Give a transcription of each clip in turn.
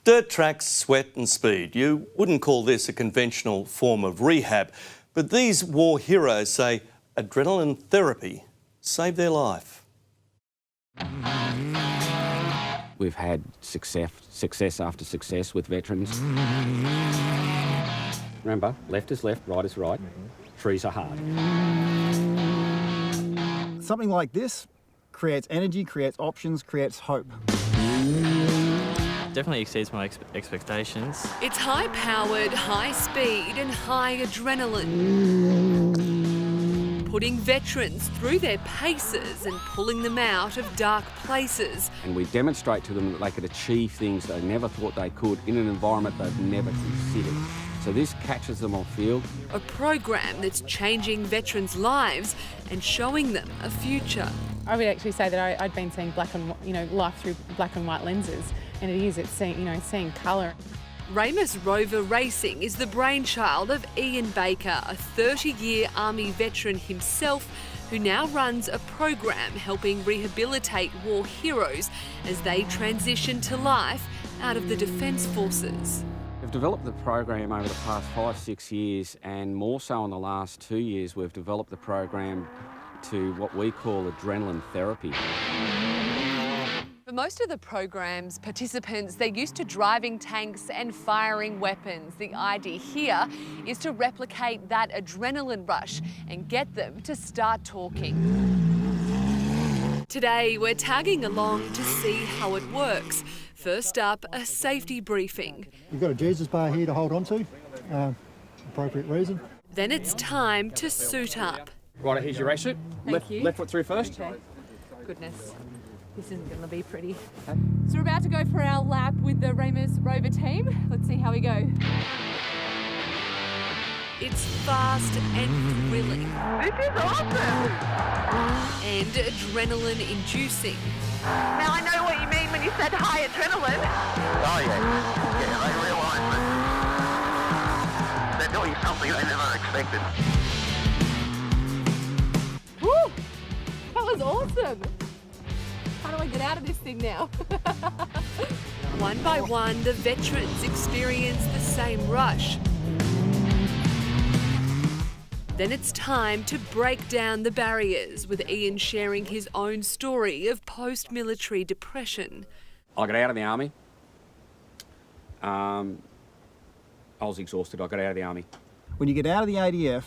Dirt tracks, sweat and speed. You wouldn't call this a conventional form of rehab, but these war heroes say adrenaline therapy saved their life. We've had success after success with veterans. Remember, left is left, right is right. Trees are hard. Something like this creates energy, creates options, creates hope. Definitely exceeds my expectations. It's high-powered, high speed and high adrenaline. Putting veterans through their paces and pulling them out of dark places. And we demonstrate to them that they could achieve things they never thought they could in an environment they've never considered. So this catches them off field. A program that's changing veterans' lives and showing them a future. I would actually say that I'd been seeing life through black and white lenses, and it's seeing colour. Ramus Rover Racing is the brainchild of Ian Baker, a 30-year Army veteran himself, who now runs a program helping rehabilitate war heroes as they transition to life out of the Defence Forces. We've developed the program over the past 5-6 years, and more so in the last 2 years, we've developed the program to what we call adrenaline therapy. For most of the program's participants, they're used to driving tanks and firing weapons. The idea here is to replicate that adrenaline rush and get them to start talking. Today, we're tagging along to see how it works. First up, a safety briefing. You've got a Jesus bar here to hold on to, appropriate reason. Then it's time to suit up. Right, here's your race suit. Thank you. Left foot through first. Okay. Goodness, this isn't going to be pretty. Okay. So we're about to go for our lap with the Ramus Rover team. Let's see how we go. It's fast and thrilling. This is awesome! And adrenaline-inducing. Now I know what you mean when you said high adrenaline. Oh yeah, they realise that they're doing something they never expected. Woo! That was awesome! How do I get out of this thing now? One by one, the veterans experience the same rush. Then it's time to break down the barriers, with Ian sharing his own story of post-military depression. I got out of the Army. I was exhausted. I got out of the Army. When you get out of the ADF,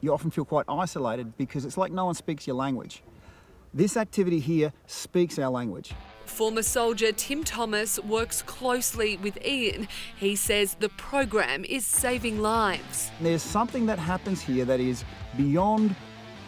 you often feel quite isolated because it's like no one speaks your language. This activity here speaks our language. Former soldier Tim Thomas works closely with Ian. He says the program is saving lives. There's something that happens here that is beyond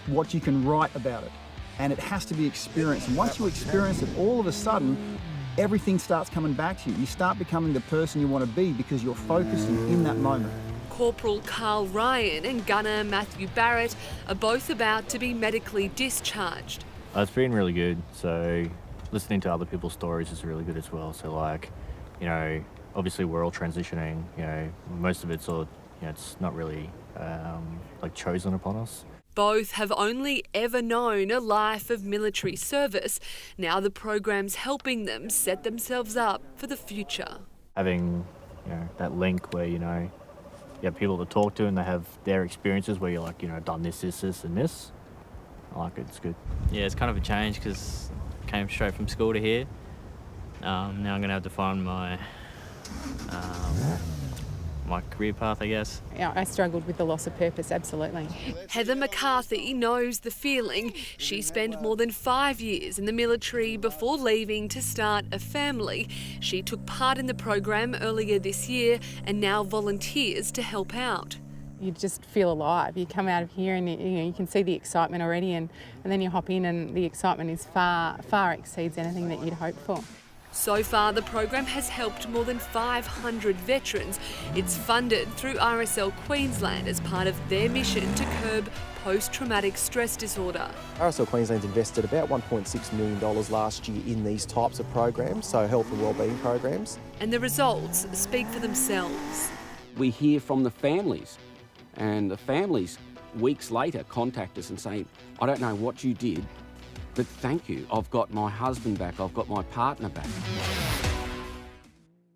what you can write about it, and it has to be experienced. And once you experience it, all of a sudden, everything starts coming back to you. You start becoming the person you want to be because you're focusing in that moment. Corporal Carl Ryan and Gunner Matthew Barrett are both about to be medically discharged. It's been really good. So listening to other people's stories is really good as well. So obviously we're all transitioning, most of it's all, it's not really chosen upon us. Both have only ever known a life of military service. Now the program's helping them set themselves up for the future. Having, that link where, you have people to talk to and they have their experiences where you're done this, and this. I like it, it's good. Yeah, it's kind of a change because I came straight from school to here. Now I'm going to have to find my career path, I guess. Yeah, I struggled with the loss of purpose, absolutely. Heather McCarthy knows the feeling. She spent more than 5 years in the military before leaving to start a family. She took part in the program earlier this year and now volunteers to help out. You just feel alive. You come out of here and you can see the excitement already, and then you hop in and the excitement is far exceeds anything that you'd hoped for. So far, the program has helped more than 500 veterans. It's funded through RSL Queensland as part of their mission to curb post-traumatic stress disorder. RSL Queensland's invested about $1.6 million last year in these types of programs, so health and wellbeing programs. And the results speak for themselves. We hear from the families, and the families weeks later contact us and say, I don't know what you did, but thank you. I've got my husband back. I've got my partner back.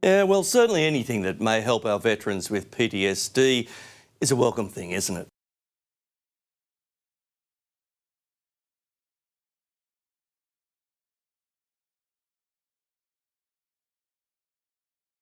Yeah, well, certainly anything that may help our veterans with PTSD is a welcome thing, isn't it?